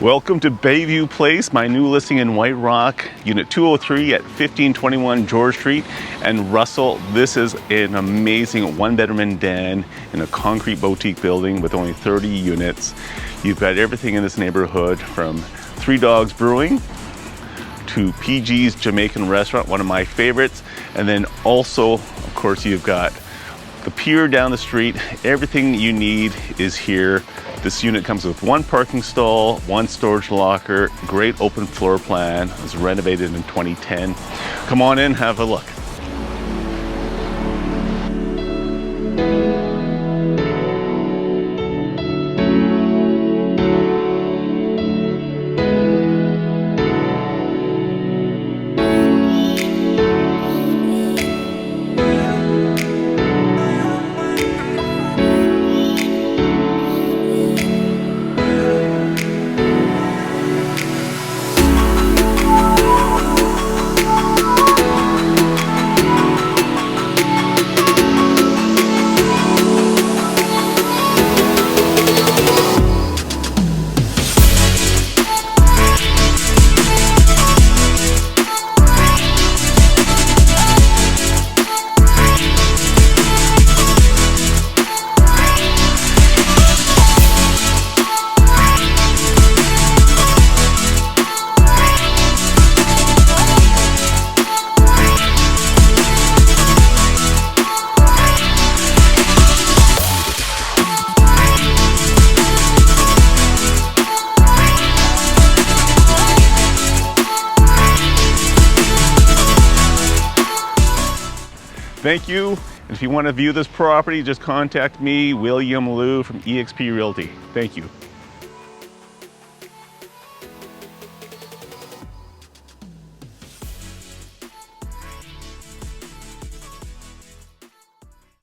Welcome to Bayview Place, my new listing in White Rock, Unit 203 at 1521 George Street. And Russell, this is an amazing one-bedroom and den in a concrete boutique building with only 30 units. You've got everything in this neighborhood from Three Dogs Brewing to PG's Jamaican restaurant, one of my favorites. And then also, of course, you've got the pier down the street. Everything you need is here. This unit comes with one parking stall, one storage locker, great open floor plan. It was renovated in 2010. Come on in, have a look. Thank you. And if you want to view this property, just contact me, William Liu from eXp Realty. Thank you.